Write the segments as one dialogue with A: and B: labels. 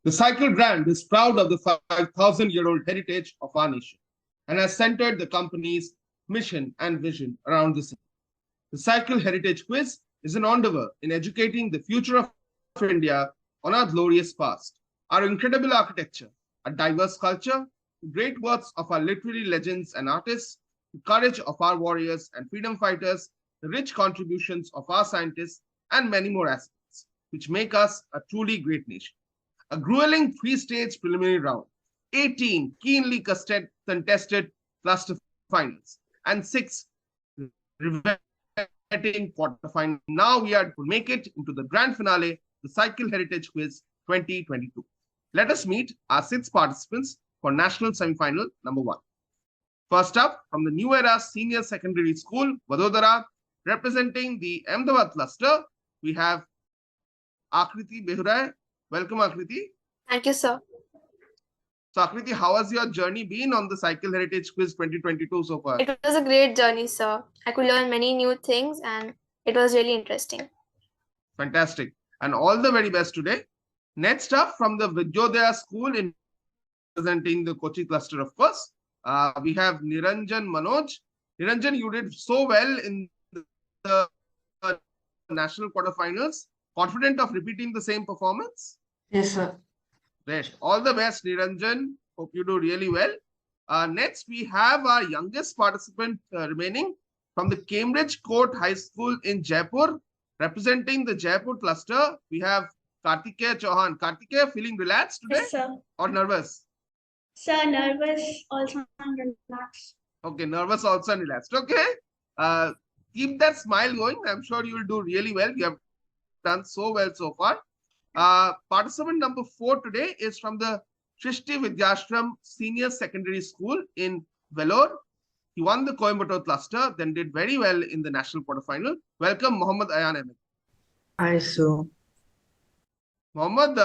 A: The cycle brand is proud of the 5,000-year-old heritage of our nation and has centered the company's mission and vision around this. The Cycle Heritage Quiz is an endeavor in educating the future of India on our glorious past, our incredible architecture, a diverse culture, the great works of our literary legends and artists, the courage of our warriors and freedom fighters, the rich contributions of our scientists, and many more aspects, which make us a truly great nation. A grueling three-stage preliminary round, 18 keenly contested cluster finals, and 6 riveting quarterfinals. Now we are to make it into the grand finale, the Cycle Heritage Quiz 2022. Let us meet our 6 participants for national semi-final number 1. First up, from the New Era Senior Secondary School, Vadodara, representing the Ahmedabad cluster, we have Akriti Behurai. Welcome, Akriti.
B: Thank you, sir.
A: So, Akriti, how has your journey been on the Cycle Heritage Quiz 2022 so far?
B: It was a great journey, sir. I could learn many new things and it was really interesting.
A: Fantastic. And all the very best today. Next up, from the Vidyodaya School, in representing the Kochi cluster, of course, we have Niranjan Manoj. Niranjan, you did so well in the national quarterfinals. Confident of repeating the same performance?
C: Yes, sir.
A: Great. All the best, Niranjan. Hope you do really well. Next, we have our youngest participant remaining from the Cambridge Court High School in Jaipur. Representing the Jaipur cluster, we have Kartikeya Chauhan. Kartikeya, feeling relaxed today?
D: Yes, sir.
A: Or nervous?
D: Sir, nervous, also relaxed.
A: Okay, nervous also and relaxed. Okay. Keep that smile going. I'm sure you will do really well. You have done so well so far. Participant number 4 today is from the Shrishti Vidyashram Senior Secondary School in Vellore. He won the Coimbatore cluster, then did very well in the national quarterfinal. Welcome, Mohammad Ayaan Ahmed.
C: Hi, sir.
A: Mohammad,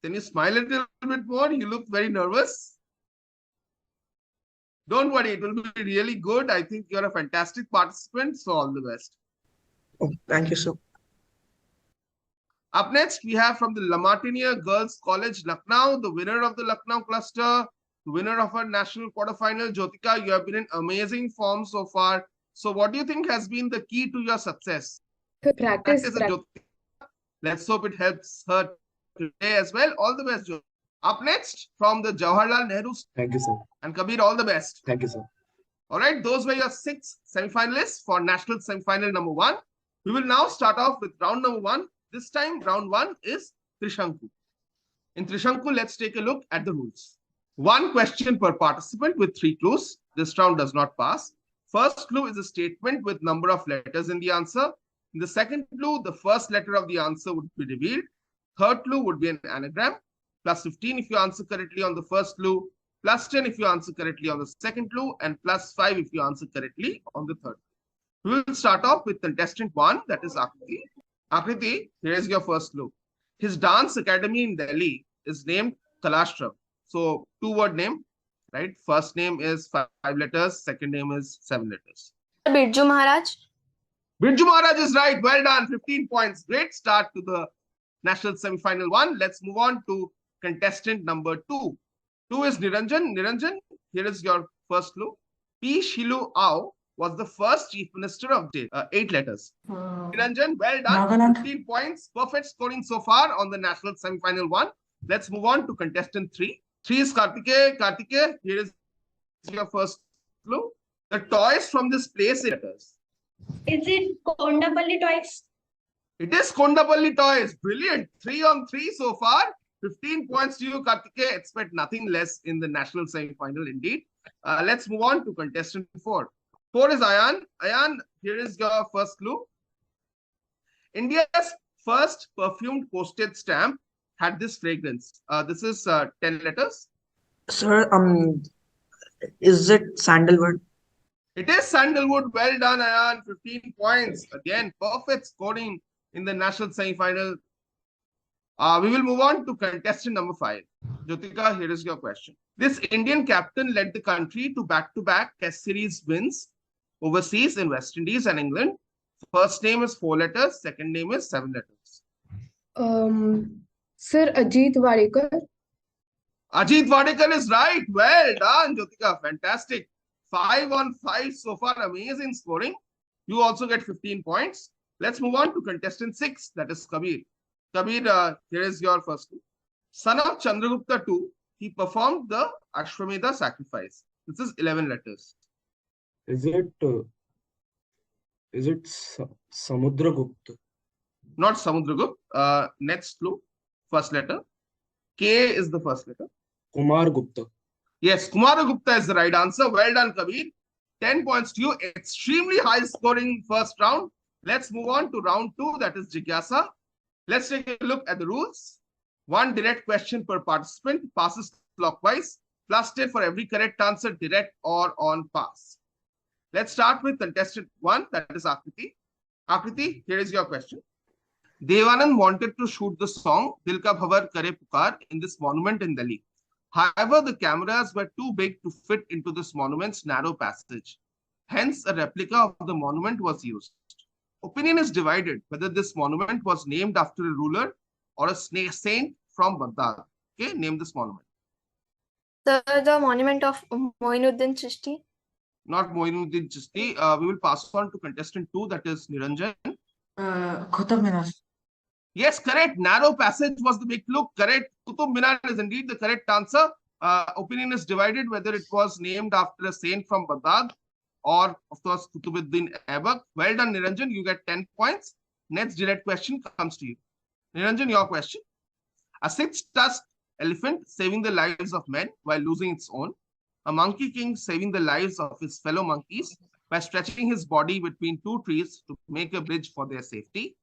A: can you smile a little bit more? You look very nervous. Don't worry, it will be really good. I think you're a fantastic participant, so all the best.
C: Oh, thank you, sir.
A: Up next, we have from the Lamartiniere Girls College, Lucknow, the winner of the Lucknow cluster, the winner of our national quarterfinal. Jyotika, you have been in amazing form so far. So what do you think has been the key to your success?
E: Practice.
A: Jyotika. Let's hope it helps her today as well. All the best, Jyotika. Up next, from the Jawaharlal Nehru.
F: Thank you, sir.
A: And Kabir, all the best.
F: Thank you, sir.
A: All right, those were your 6 semi-finalists for national semi-final number 1. We will now start off with round number 1. This time, round 1 is Trishanku. In Trishanku, let's take a look at the rules. 1 question per participant with 3 clues. This round does not pass. First clue is a statement with number of letters in the answer. In the second clue, the first letter of the answer would be revealed. Third clue would be an anagram. Plus 15 if you answer correctly on the first clue. Plus 10 if you answer correctly on the second clue. And plus 5 if you answer correctly on the third. We will start off with contestant 1, that is Akriti. Akriti, here is your first clue. His dance academy in Delhi is named Kalashram. So, 2-word name, right? First name is 5 letters. Second name is 7 letters.
B: Birju Maharaj.
A: Birju Maharaj is right. Well done. 15 points. Great start to the national semi-final 1. Let's move on to contestant number 2. 2 is Niranjan. Niranjan, here is your first clue. P. Shilu Ao was the first chief minister of state. 8 letters. Niranjan, well done.
C: Nagaland.
A: 15 points. Perfect scoring so far on the national semi-final 1. Let's move on to contestant 3. 3 is Kartikeya. Kartikeya, here is your first clue. The toys from this place in letters.
D: Is it Kondapalli toys?
A: It is Kondapalli toys. Brilliant. 3 on 3 so far. 15 points to you, Kartikeya. Expect nothing less in the national semi-final indeed. Let's move on to contestant 4. 4 is Ayaan. Ayaan, here is your first clue. India's first perfumed postage stamp had this fragrance. This is 10 letters.
C: Sir, is it sandalwood?
A: It is sandalwood. Well done, Ayaan. 15 points. Again, perfect scoring in the national semi-final. We will move on to contestant number 5. Jyotika, here is your question. This Indian captain led the country to back-to-back Test series wins overseas in West Indies and England. First name is 4 letters. Second name is 7 letters.
E: Sir Ajit Wadekar.
A: Ajit Wadekar is right. Well done, Jyotika. Fantastic. 5 on 5 so far. Amazing scoring. You also get 15 points. Let's move on to contestant 6, that is Kabir. Kabir, here is your first clue. Son of Chandragupta II, he performed the Ashwamedha sacrifice. This is 11 letters.
F: Is it Samudragupta?
A: Not Samudragupta. Next clue. First letter. K is the first letter.
F: Kumar Gupta.
A: Yes, Kumaragupta is the right answer. Well done, Kabir. 10 points to you. Extremely high scoring first round. Let's move on to round 2, that is Jigyasa. Let's take a look at the rules. One direct question per participant, passes clockwise, plus 10 for every correct answer, direct or on pass. Let's start with contestant 1, that is Akriti. Akriti, here is your question. Devanand wanted to shoot the song Dil Ka Bhavar Kare Pukar in this monument in Delhi. However, the cameras were too big to fit into this monument's narrow passage. Hence, a replica of the monument was used. Opinion is divided whether this monument was named after a ruler or a saint from Baghdad. Okay, name this monument.
B: The monument of Moinuddin Chishti.
A: Not Moinuddin Chishti. We will pass on to contestant 2, that is Niranjan.
C: Qutub Minar.
A: Yes, correct. Narrow passage was the big clue. Correct. Qutub Minar is indeed the correct answer. Opinion is divided whether it was named after a saint from Baghdad or, of course, Qutubuddin Aibak. Well done, Niranjan. You get 10 points. Next direct question comes to you. Niranjan, your question. A six-tusked elephant saving the lives of men while losing its own. A monkey king saving the lives of his fellow monkeys by stretching his body between two trees to make a bridge for their safety.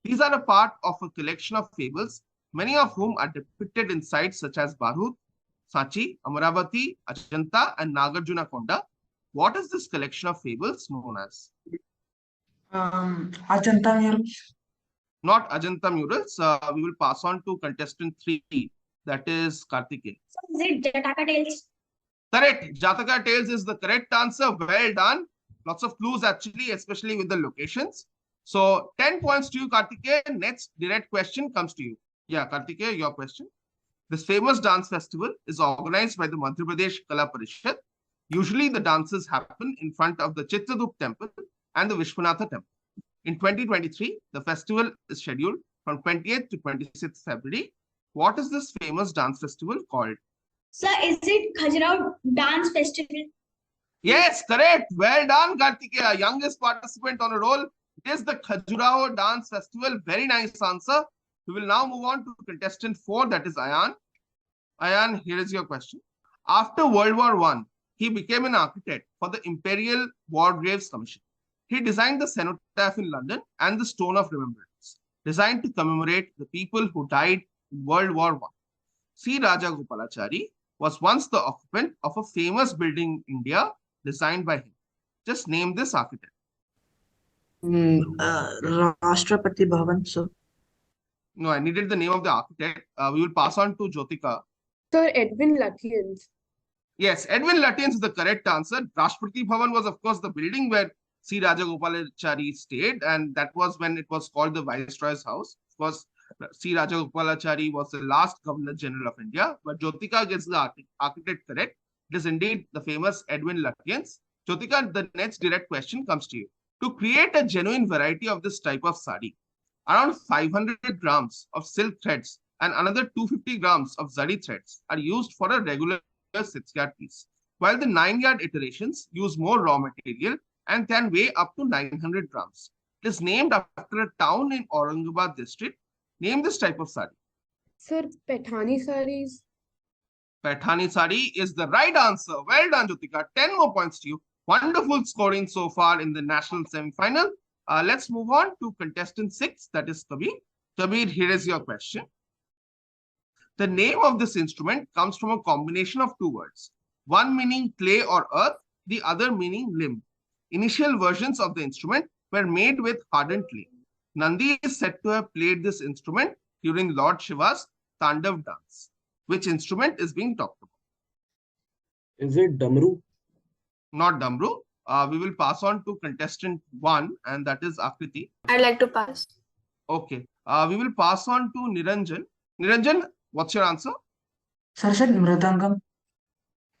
A: These are a part of a collection of fables, many of whom are depicted in sites such as Barhut, Sanchi, Amaravati, Ajanta, and Nagarjuna Konda. What is this collection of fables known as?
C: Ajanta murals.
A: Not Ajanta murals. We will pass on to contestant 3, that is Kartikeya.
D: So is it Jataka Tales?
A: Correct. Jataka Tales is the correct answer. Well done. Lots of clues actually, especially with the locations. So 10 points to you, Kartikeya. Next direct question comes to you. Yeah, Kartikeya, your question. This famous dance festival is organized by the Madhya Pradesh Kala Parishad. Usually the dances happen in front of the Chitradup temple and the Vishwanatha temple. In 2023, the festival is scheduled from 28th to 26th February. What is this famous dance festival called?
D: Sir, is it Khajuraho Dance Festival?
A: Yes, correct. Well done, Kartikeya. Youngest participant on a roll. It is the Khajuraho Dance Festival. Very nice answer. We will now move on to contestant 4, that is Ayaan. Ayaan, here is your question. After World War I, he became an architect for the Imperial War Graves Commission. He designed the cenotaph in London and the Stone of Remembrance, designed to commemorate the people who died in World War I. C. Rajagopalachari was once the occupant of a famous building in India designed by him. Just name this architect.
C: Rashtrapati Bhavan, sir.
A: No, I needed the name of the architect. We will pass on to Jyotika.
E: Sir Edwin Lutyens.
A: Yes, Edwin Lutyens is the correct answer. Rashtrapati Bhavan was, of course, the building where C. Rajagopalachari stayed, and that was when it was called the Viceroy's House. Of course, C. Rajagopalachari was the last Governor General of India, but Jyotika gets the architect correct. It is indeed the famous Edwin Lutyens. Jyotika, the next direct question comes to you. To create a genuine variety of this type of sari, around 500 grams of silk threads and another 250 grams of zari threads are used for a regular 6-yard piece, while the 9-yard iterations use more raw material and can weigh up to 900 grams. It is named after a town in Aurangabad district. Name this type of sari.
E: Sir Paithani saris.
A: Paithani sari is the right answer. Well done, Jyotika. 10 more points to you. Wonderful scoring so far in the national semi-final. Let's move on to contestant 6, that is Kabir. Kabir, here is your question. The name of this instrument comes from a combination of two words, one meaning clay or earth, the other meaning limb. Initial versions of the instrument were made with hardened clay. Nandi is said to have played this instrument during Lord Shiva's Tandav dance. Which instrument is being talked about?
F: Is it Damru?
A: Not Damru. We will pass on to contestant 1, and that is Akriti.
B: I'd like to pass.
A: Okay. We will pass on to Niranjan. Niranjan, what's your answer?
C: Sir said Mridangam.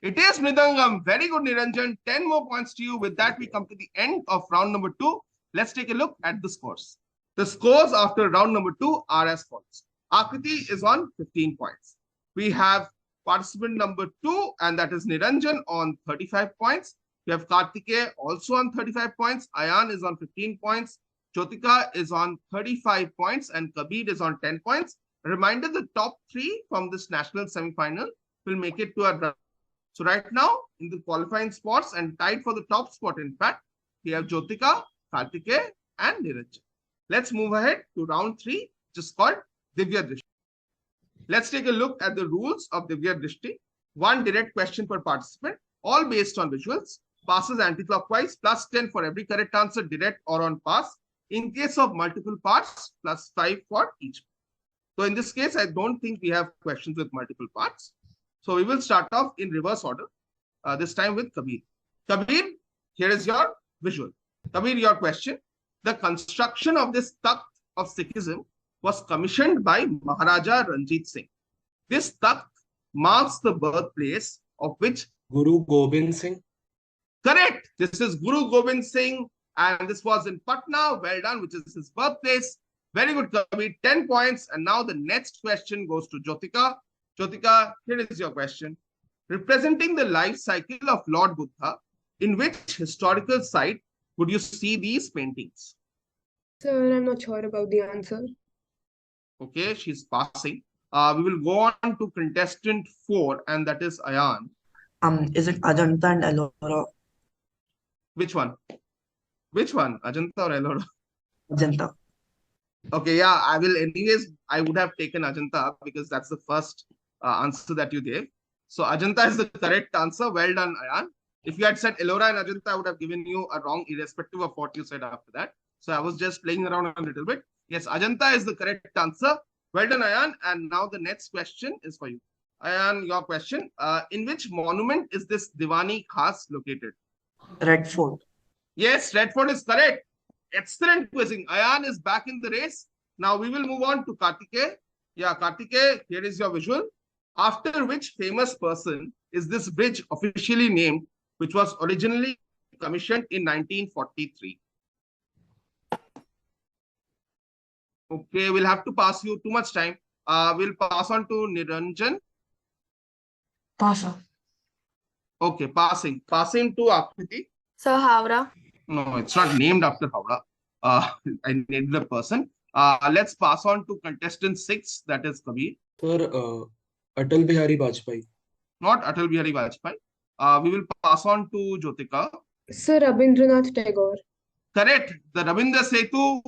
A: It is Mridangam. Very good, Niranjan. 10 more points to you. With that, we come to the end of round number 2. Let's take a look at the scores. The scores after round number 2 are as follows. Akriti is on 15 points. We have participant number 2, and that is Niranjan on 35 points. We have Kartikeya also on 35 points. Ayaan is on 15 points. Jyotika is on 35 points, and Kabir is on 10 points. A reminder, the top 3 from this national semi-final will make it to our. So right now, in the qualifying spots and tied for the top spot, in fact, we have Jyotika, Kartikeya, and Niranjan. Let's move ahead to round 3, which is called Divya Drishti. Let's take a look at the rules of Divya Drishti. 1 direct question per participant, all based on visuals. Passes anti-clockwise, plus 10 for every correct answer, direct or on pass. In case of multiple parts, plus 5 for each. So in this case, I don't think we have questions with multiple parts. So we will start off in reverse order, this time with Kabir. Kabir, here is your visual. Kabir, your question. The construction of this Takht of Sikhism was commissioned by Maharaja Ranjit Singh. This Takht marks the birthplace of which?
F: Guru Gobind Singh.
A: Correct. This is Guru Gobind Singh, and this was in Patna. Well done, which is his birthplace. Very good, Kabir. 10 points. And now the next question goes to Jyotika. Jyotika, here is your question. Representing the life cycle of Lord Buddha, in which historical site would you see these paintings?
E: Sir, I'm not sure about the answer.
A: Okay, she's passing. We will go on to contestant 4, and that is Ayaan.
C: Is it Ajanta and Ellora?
A: Which one? Which one? Ajanta or Ellora?
C: Ajanta.
A: Okay, yeah, I will anyways, I would have taken Ajanta because that's the first answer that you gave. So Ajanta is the correct answer. Well done, Ayaan. If you had said Ellora and Ajanta, I would have given you a wrong irrespective of what you said after that. So I was just playing around a little bit. Yes, Ajanta is the correct answer. Well done, Ayaan. And now the next question is for you. Ayaan, your question. In which monument is this Diwani Khas located?
C: Red Fort.
A: Yes, Red Fort is correct. Excellent quizzing. Ayaan is back in the race. Now we will move on to Kartikeya. Yeah, Kartikeya, here is your visual. After which famous person is this bridge officially named, which was originally commissioned in 1943? Okay, we'll have to pass you too much time. We'll pass on to Niranjan.
C: Pasa.
A: Okay, passing. Passing to Akriti.
B: Sir, Howrah.
A: No, it's not named after Howrah. I named the person. Let's pass on to contestant 6, that is Kabir.
F: Sir, Atal Bihari Vajpayee.
A: Not Atal Bihari Vajpayee. We will pass on to Jyotika.
E: Sir, Rabindranath Tagore.
A: Correct. The Rabindra Setu,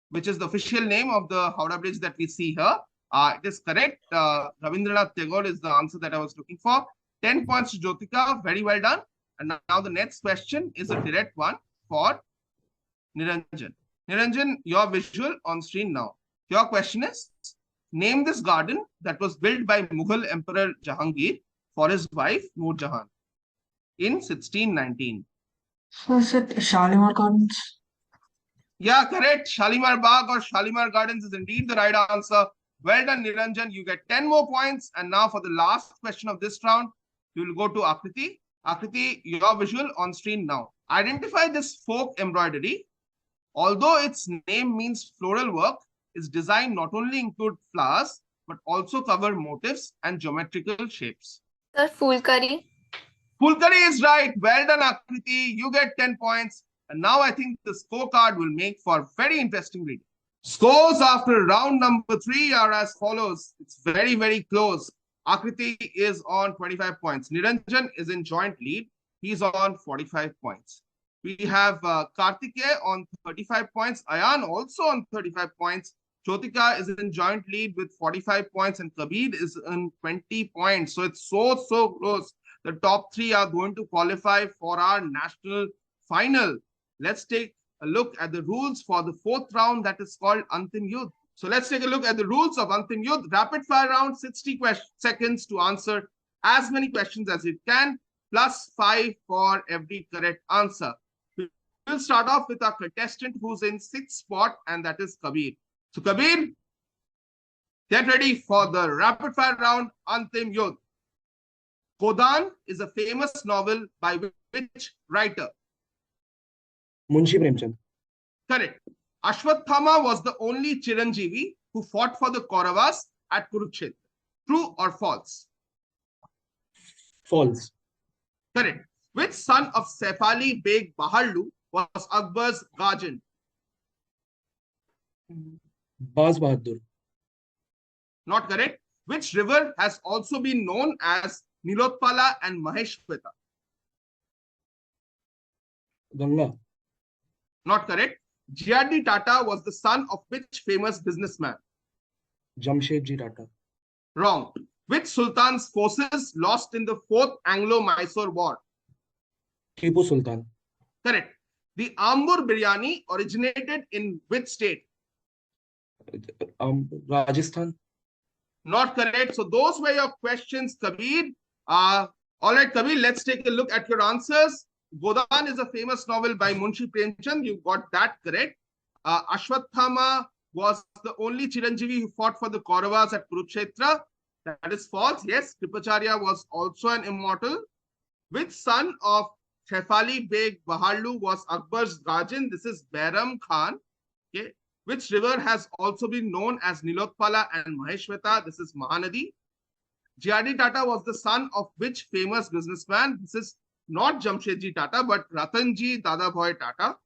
A: which is the official name of the Howrah Bridge that we see here. It is correct. Rabindranath Tagore is the answer that I was looking for. 10 points to Jyotika. Very well done. And now the next question is a direct one for Niranjan. Niranjan, your visual on screen now. Your question is, name this garden that was built by Mughal Emperor Jahangir for his wife Noor Jahan in 1619.
C: So is it Shalimar Gardens?
A: Yeah, correct. Shalimar Bagh or Shalimar Gardens is indeed the right answer. Well done, Niranjan. You get 10 more points. And now for the last question of this round, we will go to Akriti. Akriti, your visual on screen now. Identify this folk embroidery. Although its name means floral work, its design not only include flowers, but also cover motifs and geometrical shapes.
B: Sir, Fulkari.
A: Fulkari is right. Well done, Akriti. You get 10 points. And now I think the scorecard will make for very interesting reading. Scores after round number 3 are as follows. It's very, very close. Akriti is on 25 points. Niranjan is in joint lead. He's on 45 points. We have Kartikeya on 35 points. Ayaan also on 35 points. Jyotika is in joint lead with 45 points. And Kabir is in 20 points. So it's so close. The top 3 are going to qualify for our national final. Let's take a look at the rules for the 4th round that is called Antim Yudh. So let's take a look at the rules of Antim Yudh. Rapid fire round, 60 seconds to answer as many questions as you can, plus 5 for every correct answer. We'll start off with our contestant who's in 6th spot, and that is Kabir. So Kabir, Get ready for the rapid fire round. Antim Yudh. Godan is a famous novel by which writer?
F: Munshi Premchand.
A: Correct. Ashwathama was the only Chiranjeevi who fought for the Kauravas at Kurukshetra. True or false?
F: False.
A: Correct. Which son of Saif Ali Beg Baharlu was Akbar's guardian?
F: Baz Bahadur.
A: Not correct. Which river has also been known as Nilotpala and Maheshweta?
F: Ganga.
A: Not correct. G.R.D. Tata was the son of which famous businessman?
F: Jamshedji Tata.
A: Wrong. Which sultan's forces lost in the Fourth Anglo-Mysore War?
F: Tipu Sultan.
A: Correct. The Ambur biryani originated in which state?
F: Rajasthan.
A: Not correct. So those were your questions, Kabir. All right, Kabir, let's take a look at your answers. Godan is a famous novel by Munshi Premchand. You got that correct. Ashwathama was the only Chiranjeevi who fought for the Kauravas at Kurukshetra. That is false. Yes, Kripacharya was also an immortal. Which son of Saif Ali Beg Baharlu was Akbar's guardian? This is Bairam Khan. Okay. Which river has also been known as Nilotpala and Maheshweta? This is Mahanadi. G.R.D. Tata was the son of which famous businessman? This is not Jamshedji Tata, but Ratanji Dadabhoy Tata.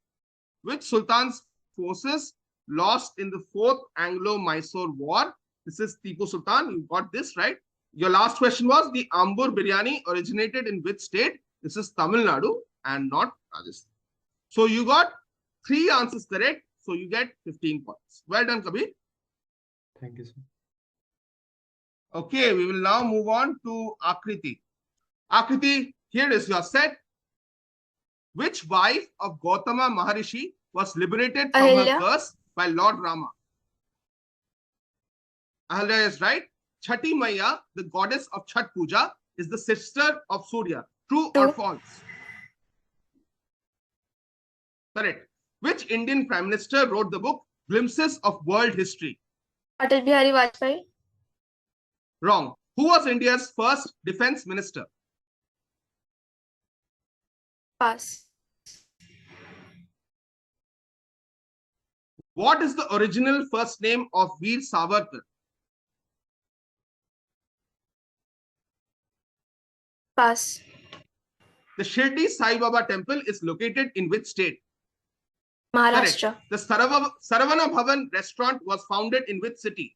A: Which sultan's forces lost in the Fourth Anglo-Mysore War? This is Tipu Sultan. You got this right. Your last question was the Ambur biryani originated in which state? This is Tamil Nadu and not Rajasthan. So you got 3 answers correct. So you get 15 points. Well done, Kabir.
F: Thank you, sir.
A: Okay, we will now move on to Akriti. Akriti, here is your set. Which wife of Gautama Maharishi was liberated from her
B: Ahilya.
A: curse by Lord Rama? Ahilya is right. Chhati Maiya, the goddess of Chhat Puja, is the sister of Surya. True or
B: True.
A: false? Correct. Which Indian Prime Minister wrote the book Glimpses of World History?
B: Atal Bihari Vajpayee.
A: Wrong. Who was India's first defense minister?
B: Pass.
A: What is the original first name of Veer Savarkar?
B: Pass.
A: The Shirdi Sai Baba temple is located in which state?
B: Maharashtra.
A: Correct. The Saravana Bhavan restaurant was founded in which city?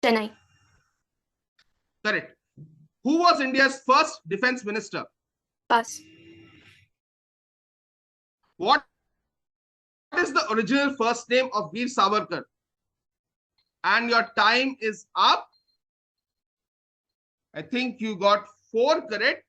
B: Chennai.
A: Correct. Who was India's first defense minister?
B: Pass.
A: What is the original first name of Veer Savarkar? And your time is up. I think you got 4 correct.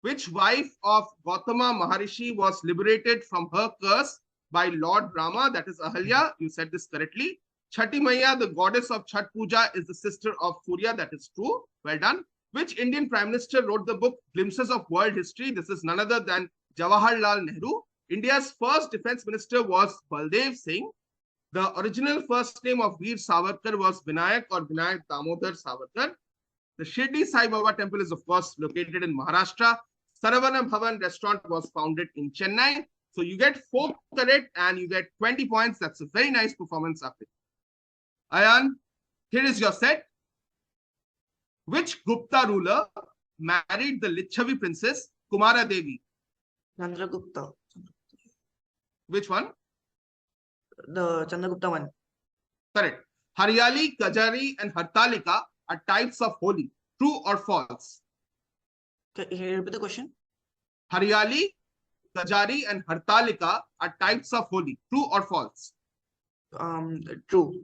A: Which wife of Gautama Maharishi was liberated from her curse by Lord Rama? That is Ahilya. You said this correctly. Chhati Maiya, the goddess of Chhat Puja, is the sister of Surya. That is true. Well done. Which Indian Prime Minister wrote the book Glimpses of World History? This is none other than Jawaharlal Nehru. India's first defense minister was Baldev Singh. The original first name of Veer Savarkar was Vinayak or Vinayak Damodar Savarkar. The Shirdi Sai Baba temple is, of course, located in Maharashtra. Saravana Bhavan restaurant was founded in Chennai. So you get 4 correct and you get 20 points. That's a very nice performance, Akriti. Ayaan, here is your set. Which Gupta ruler married the Lichavi princess Kumara Devi?
C: Chandragupta.
A: Which one?
C: The Chandragupta one.
A: Correct. Haryali, Kajari, and Hartalika are types of Holi. True or false?
C: Can you repeat the question?
A: Haryali, Kajari, and Hartalika are types of Holi. True or false?
C: True.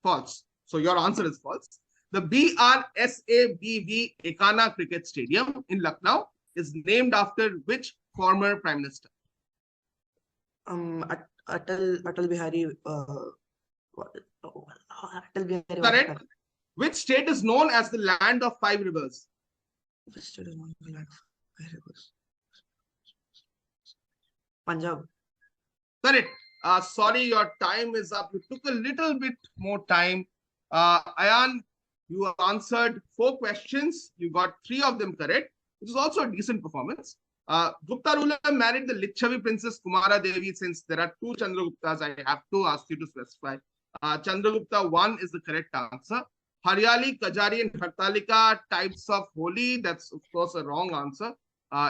A: False. So your answer is false. The BRSABV Ekana Cricket Stadium in Lucknow is named after which former Prime Minister?
C: Atal Bihari. Atal Bihari.
A: Correct. Which state is known as the land of 5 rivers?
C: Which state is known as the land of 5 rivers? Punjab.
A: Correct. Sorry, your time is up. You took a little bit more time. Ayaan, you answered 4 questions. You got 3 of them correct, which is also a decent performance. Gupta ruler married the Lichavi princess Kumara Devi. Since there are 2 Chandraguptas, I have to ask you to specify. Chandragupta 1 is the correct answer. Haryali, Kajari, and Hartalika, types of holy. That's of course a wrong answer.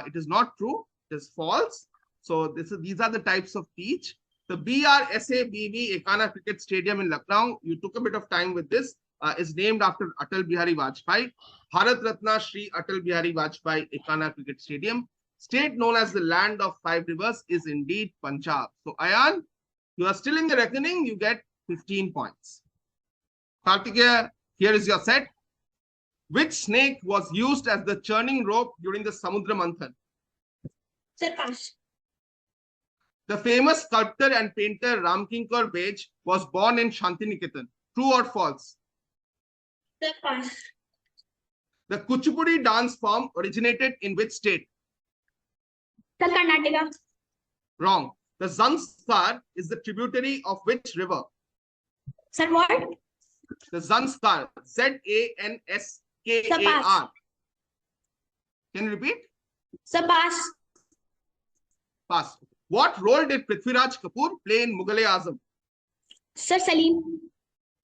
A: It is not true. It is false. So these are the types of teach. The BRSABV Ekana Cricket Stadium in Lucknow, you took a bit of time with this, is named after Atal Bihari Vajpayee. Bharat Ratna Shri Atal Bihari Vajpayee Ekana Cricket Stadium. State known as the land of 5 rivers is indeed Punjab. So Ayaan, you are still in the reckoning. You get 15 points. Kartikeya, here is your set. Which snake was used as the churning rope during the Samudra Manthan?
D: Sir, pass.
A: The famous sculptor and painter Ramkinkar Bej was born in Shantiniketan. True or false?
D: Sir, pass.
A: The Kuchipudi dance form originated in which state?
D: Sir, Karnataka.
A: Wrong. The Zanskar is the tributary of which river?
D: Sir, what?
A: The Zanskar. Zanskar. Can you repeat?
D: Sir, pass.
A: Pass. What role did Prithviraj Kapoor play in Mughal-e-Azam?
D: Sir, Salim.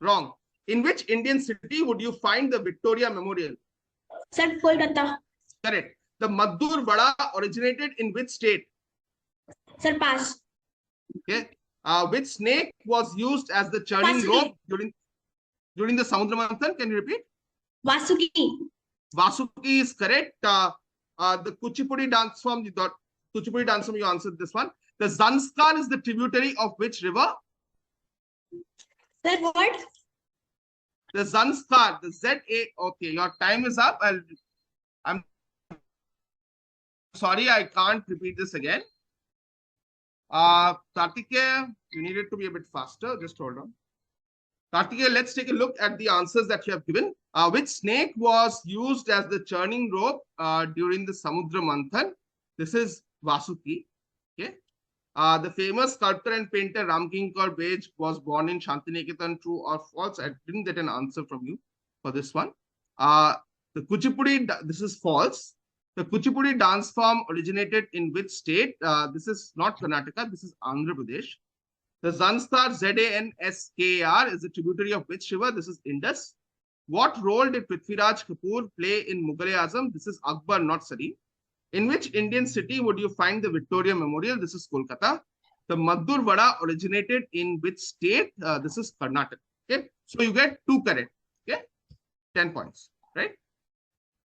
A: Wrong. In which Indian city would you find the Victoria Memorial?
D: Sir, Kolkata.
A: Correct. The Maddur Vada originated in which state?
D: Sir, pass.
A: Okay. Which snake was used as the churning
D: Vasuki.
A: rope during the Samudra Manthan? Can you repeat?
D: Vasuki.
A: Vasuki is correct. The Kuchipudi dance form, you answered this one. The Zanskar is the tributary of which river?
D: Sir, what?
A: The Zanskar, the Z-A. Okay, your time is up. I'm sorry, I can't repeat this again. Kartikeya, you needed to be a bit faster. Just hold on. Kartikeya, let's take a look at the answers that you have given. Which snake was used as the churning rope during the Samudra Manthan? This is Vasuki. Okay. The famous sculptor and painter Ramkinkar Bej was born in Shantiniketan. True or false? I didn't get an answer from you for this one. The Kuchipudi, this is false. The Kuchipudi dance form originated in which state? This is not Karnataka. This is Andhra Pradesh. The Zanskar, Zanskar, is a tributary of which river? This is Indus. What role did Prithviraj Kapoor play in Mughal-e-Azam? This is Akbar, not Salim. In which Indian city would you find the Victoria Memorial? This is Kolkata. The Maddur Vada originated in which state? This is Karnataka. Okay, so you get 2 correct. Okay, 10 points. Right?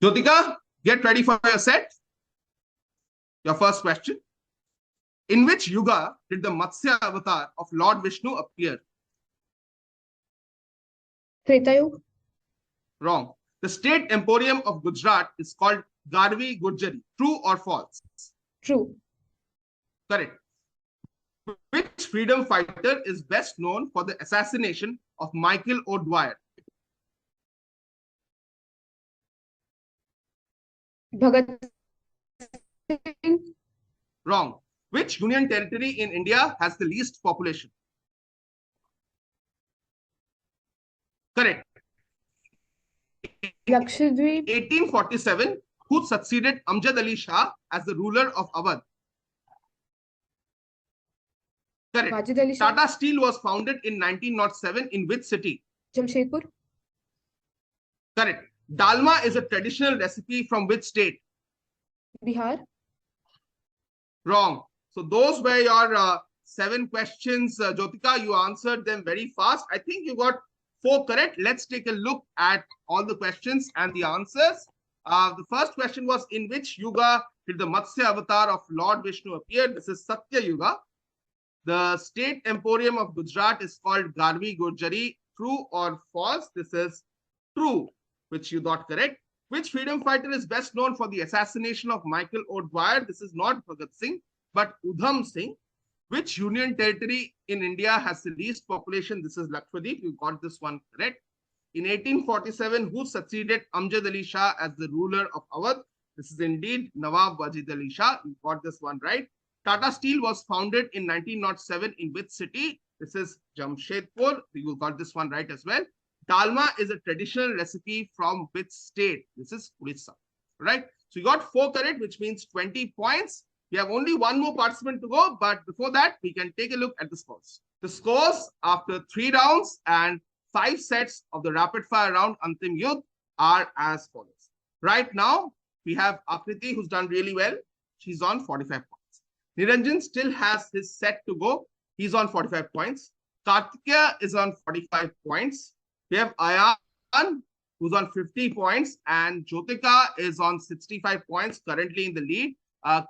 A: Jyotika, get ready for your set. Your first question. In which yuga did the Matsya avatar of Lord Vishnu appear?
E: Treta Yuga.
A: Wrong. The state emporium of Gujarat is called Garvi Gurjari. True or false?
E: True.
A: Correct. Which freedom fighter is best known for the assassination of Michael O'Dwyer?
E: Bhagat Singh.
A: Wrong. Which union territory in India has the least population? Correct.
E: Lakshadweep.
A: 1847, who succeeded Amjad Ali Shah as the ruler of Awadh? Correct.
E: Wajid Ali Shah.
A: Tata Steel was founded in 1907 in which city?
E: Jamshedpur.
A: Correct. Dalma is a traditional recipe from which state?
E: Bihar.
A: Wrong. So those were your 7 questions. Jyotika, you answered them very fast. I think you got 4 correct. Let's take a look at all the questions and the answers. The first question was, in which yuga did the Matsya avatar of Lord Vishnu appear? This is Satya Yuga. The state emporium of Gujarat is called Garvi Gurjari. True or false? This is true, which you got correct. Which freedom fighter is best known for the assassination of Michael O'Dwyer? This is not Bhagat Singh, but Udham Singh. Which union territory in India has the least population? This is Lakshadweep. You got this one correct. In 1847, who succeeded Amjad Ali Shah as the ruler of Awadh? This is indeed Nawab Wajid Ali Shah. You got this one right. Tata Steel was founded in 1907 in which city? This is Jamshedpur. You got this one right as well. Dalma is a traditional recipe from which state? This is Odisha, right? So you got 4 correct, which means 20 points. We have only one more participant to go, but before that, we can take a look at the scores. The scores after 3 rounds and 5 sets of the rapid fire round Antim Yudh are as follows. Right now, we have Akriti, who's done really well. She's on 45 points. Niranjan still has his set to go. He's on 45 points. Kartikeya is on 45 points. We have Ayaan, who's on 50 points, and Jyotika is on 65 points, currently in the lead.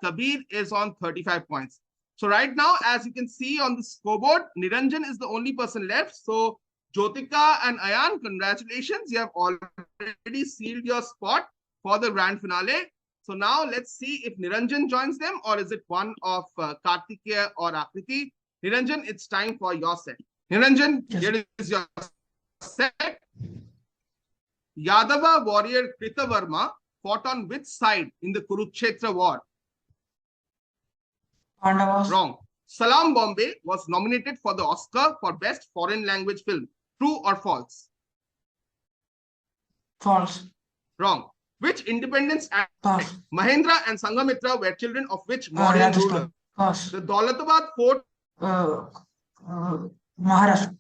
A: Kabir is on 35 points. So right now, as you can see on the scoreboard, Niranjan is the only person left. So Jyotika and Ayaan, congratulations. You have already sealed your spot for the grand finale. So now let's see if Niranjan joins them, or is it one of Kartikeya or Akriti. Niranjan, it's time for your set. Niranjan,
C: Yes.
A: Here is your set. Yadava warrior Kritavarma fought on which side in the Kurukshetra war?
C: Pandavas.
A: Wrong. Salam Bombay was nominated for the Oscar for Best Foreign Language Film. True or false?
C: False.
A: Wrong. Which independence act?
C: False.
A: Mahendra and Sangamitra were children of which Mauryan ruler?
C: False.
A: The Daulatabad fort.
C: Maharashtra.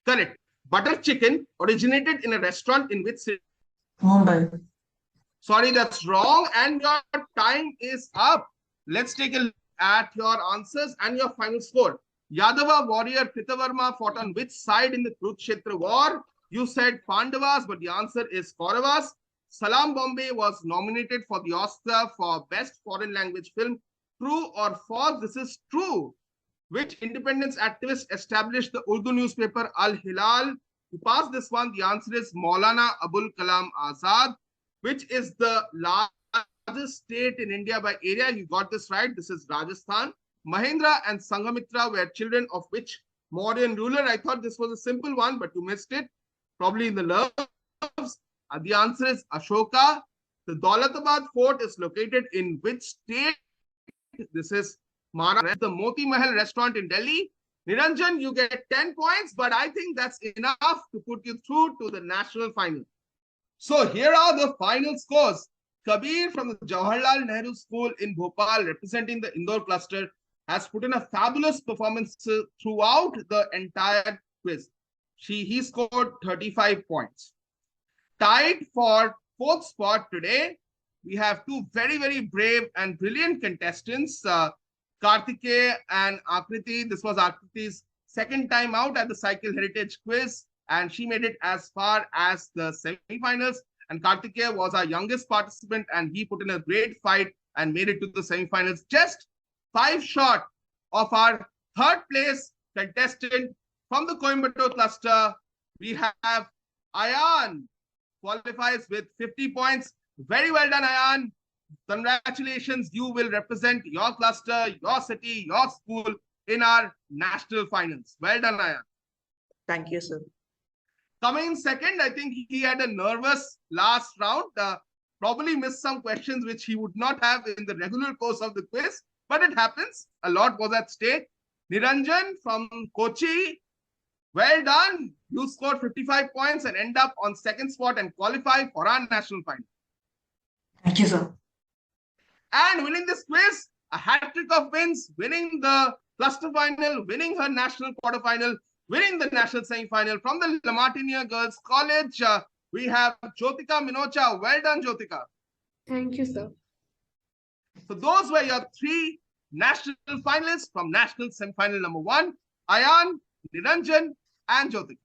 A: Correct. Butter chicken originated in a restaurant in which city?
C: Mumbai.
A: Sorry, that's wrong. And your time is up. Let's take a look at your answers and your final score. Yadava warrior Kritavarma fought on which side in the Kurukshetra war? You said Pandavas, but the answer is Kauravas. Salam Bombay was nominated for the Oscar for Best Foreign Language Film. True or false? This is true. Which independence activist established the Urdu newspaper Al Hilal? To pass this one, the answer is Maulana Abul Kalam Azad. Which is the largest state in India by area? You got this right. This is Rajasthan. Mahendra and Sangamitra were children of which Mauryan ruler? I thought this was a simple one, but you missed it. Probably in the nerves. The answer is Ashoka. The Daulatabad fort is located in which state? This is Maharashtra. The Moti Mahal restaurant in Delhi. Niranjan, you get 10 points, but I think that's enough to put you through to the national final. So here are the final scores. Kabir from the Jawaharlal Nehru School in Bhopal, representing the Indore cluster, has put in a fabulous performance throughout the entire quiz. He scored 35 points. Tied for 4th spot today, we have two very, very brave and brilliant contestants, Kartikeya and Akriti. This was Akriti's second time out at the Cycle Heritage Quiz, and she made it as far as the semi-finals. And Kartikeya was our youngest participant, and he put in a great fight and made it to the semi-finals. Just 5 short of our 3rd place contestant from the Coimbatore cluster. We have Ayaan, qualifies with 50 points. Very well done, Ayaan. Congratulations. You will represent your cluster, your city, your school in our national finals. Well done, Ayaan.
C: Thank you, sir.
A: Coming in second, I think he had a nervous last round. Probably missed some questions which he would not have in the regular course of the quiz, but it happens. A lot was at stake. Niranjan from Kochi, well done. You scored 55 points and end up on 2nd spot and qualify for our national final.
C: Thank you, sir.
A: And winning this quiz, a hat-trick of wins, winning the cluster final, winning her national quarterfinal, winning the national semi-final from the Lamartiniere Girls College. We have Jyotika Minocha. Well done, Jyotika.
E: Thank you, sir.
A: So those were your 3 national finalists from national semi-final number 1, Ayaan, Niranjan, and Jyotika.